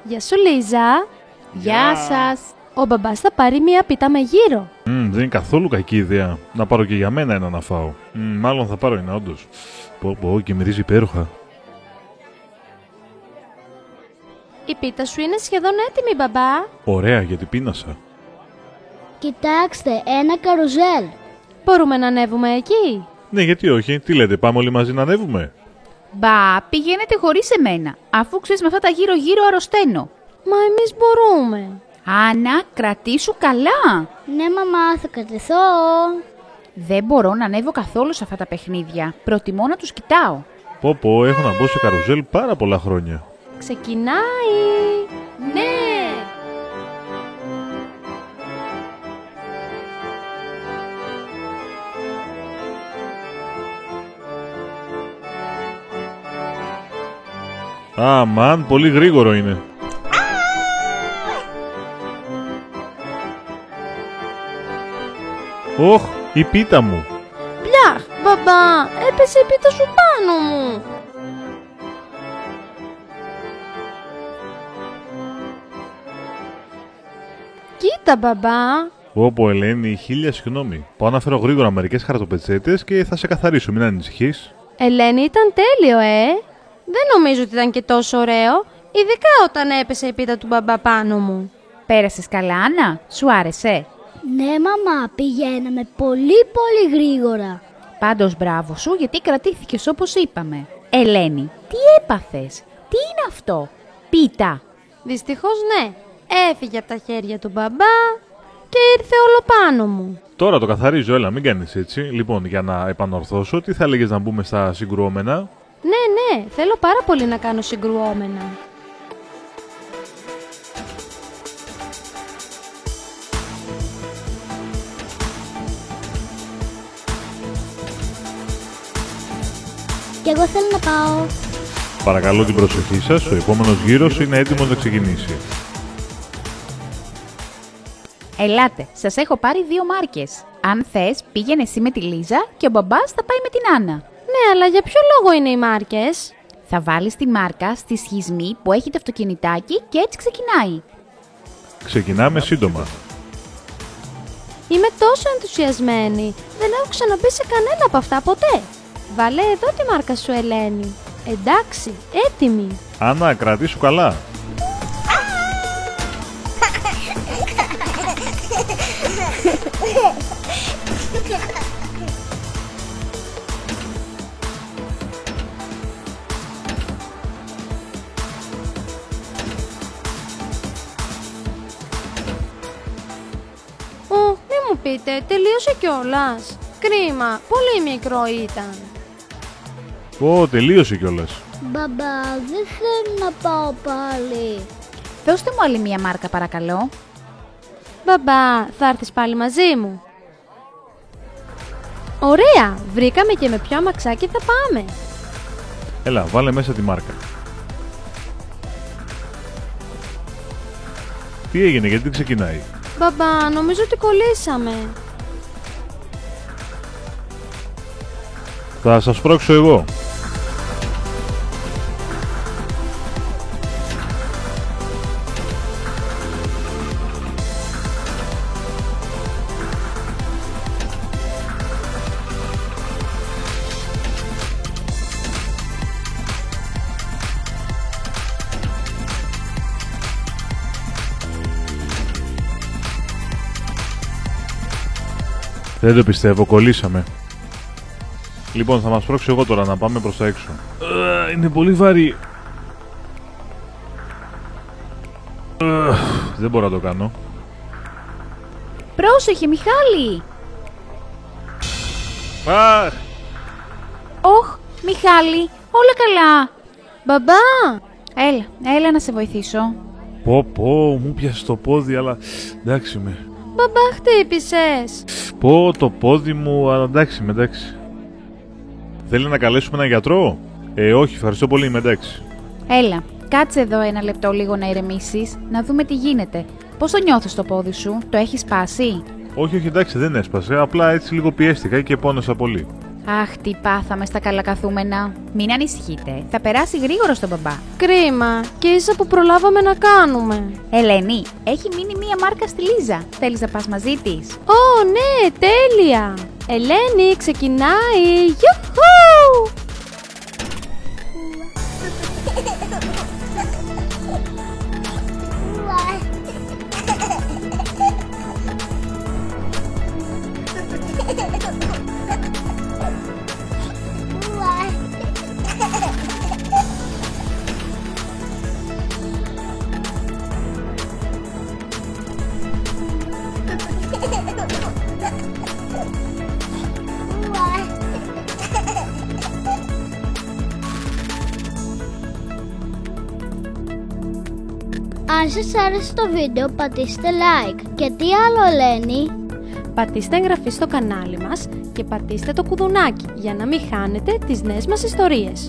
Γεια σου, Λίζα. Γεια σας. Ο μπαμπάς θα πάρει μία πίτα με γύρο. Δεν είναι καθόλου κακή ιδέα. Να πάρω και για μένα ένα να φάω. Μάλλον θα πάρω ένα, όντως. Πω, και μυρίζει υπέροχα. Η πίτα σου είναι σχεδόν έτοιμη, μπαμπά. Ωραία, γιατί πείνασα. Κοιτάξτε, ένα καρουζέλ. Μπορούμε να ανέβουμε εκεί? Ναι, γιατί όχι. Τι λέτε, πάμε όλοι μαζί να ανέβουμε? Μπα, πηγαίνετε χωρίς εμένα, αφού ξέρεις με αυτά τα γύρω-γύρω αρρωσταίνω. Μα εμείς μπορούμε. Άννα, κρατήσου καλά. Ναι, μαμά, θα κρατηθώ. Δεν μπορώ να ανέβω καθόλου σε αυτά τα παιχνίδια. Προτιμώ να τους κοιτάω. Πω, έχω να μπω σε καρουζέλ πάρα πολλά χρόνια. Ξεκινάει. Ναι. Αμάν, πολύ γρήγορο είναι. Όχ, η πίτα μου. Πλιάχ, μπαμπά, έπεσε η πίτα σου πάνω μου. Κοίτα, μπαμπά. Πω, Ελένη, χίλια συγγνώμη. Πάω να φέρω γρήγορα μερικές χαρτοπετσέτες και θα σε καθαρίσω, μην ανησυχείς. Ελένη, ήταν τέλειο, Δεν νομίζω ότι ήταν και τόσο ωραίο, ειδικά όταν έπεσε η πίτα του μπαμπά πάνω μου. Πέρασες καλά, Άννα? Σου άρεσε? Ναι, μαμά, πηγαίναμε πολύ γρήγορα. Πάντως μπράβο σου, γιατί κρατήθηκες όπως είπαμε. Ελένη, τι έπαθες? Τι είναι αυτό? Πίτα. Δυστυχώς ναι, έφυγε από τα χέρια του μπαμπά και ήρθε όλο πάνω μου. Τώρα το καθαρίζω, έλα, μην κάνεις έτσι. Λοιπόν, για να επανορθώσω, τι θα έλεγες να μπούμε στα συγκρουόμενα? Ναι, θέλω πάρα πολύ να κάνω συγκρουόμενα. Κι εγώ θέλω να πάω. Παρακαλώ την προσοχή σας, ο επόμενος γύρος είναι έτοιμος να ξεκινήσει. Ελάτε, σας έχω πάρει 2 μάρκες. Αν θες, πήγαινε εσύ με τη Λίζα και ο μπαμπάς θα πάει με την Άννα. Ναι, αλλά για ποιο λόγο είναι οι μάρκες? Θα βάλεις τη μάρκα στη σχισμή που έχει το αυτοκινητάκι και έτσι ξεκινάει. Ξεκινάμε σύντομα. Είμαι τόσο ενθουσιασμένη. Δεν έχω ξαναμπεί σε κανένα από αυτά ποτέ. Βάλε εδώ τη μάρκα σου, Ελένη. Εντάξει, έτοιμη. Άννα, κρατήσου καλά. Μη μου πείτε, τελείωσε κιόλας. Κρίμα, πολύ μικρό ήταν. Τελείωσε κιόλας. Μπαμπά, δεν θέλω να πάω πάλι. Δώστε μου άλλη μία μάρκα παρακαλώ. Μπαμπά, θα έρθεις πάλι μαζί μου? Ωραία, βρήκαμε και με ποιο αμαξάκι θα πάμε. Έλα, βάλε μέσα τη μάρκα. Τι έγινε, γιατί δεν ξεκινάει? Μπαμπά, νομίζω ότι κολλήσαμε. Θα σας πρόξω εγώ. Δεν το πιστεύω, κολλήσαμε. Λοιπόν, θα μας πρόξω εγώ τώρα να πάμε προς τα έξω. Είναι πολύ βαρύ. Δεν μπορώ να το κάνω. Πρόσεχε, Μιχάλη! Αχ! Όχ, Μιχάλη, όλα καλά. Μπαμπά! Έλα να σε βοηθήσω. Μου πιάσε το πόδι, αλλά εντάξει με. Μπαμπά, χτύπησες. Το πόδι μου, αλλά εντάξει. Θέλει να καλέσουμε έναν γιατρό? Όχι, ευχαριστώ πολύ, είμαι εντάξει. Έλα, κάτσε εδώ ένα λεπτό λίγο να ηρεμήσεις, να δούμε τι γίνεται. Πώς το νιώθεις το πόδι σου, το έχεις σπάσει? Όχι, εντάξει, δεν έσπασε, απλά έτσι λίγο πιέστηκα και πόνεσα πολύ. Αχ, τι πάθαμε στα καλακαθούμενα. Μην ανησυχείτε, θα περάσει γρήγορα στον μπαμπά. Κρίμα, και ίσα που προλάβαμε να κάνουμε. Ελένη, έχει μείνει μία μάρκα στη Λίζα. Θέλεις να πας μαζί της? Ω, ναι, τέλεια! Ελένη, ξεκινάει! Γιουχού! Αν σας άρεσε το βίντεο πατήστε like. Και τι άλλο, Ελένη? Πατήστε εγγραφή στο κανάλι μας και πατήστε το κουδουνάκι για να μην χάνετε τις νέες μας ιστορίες.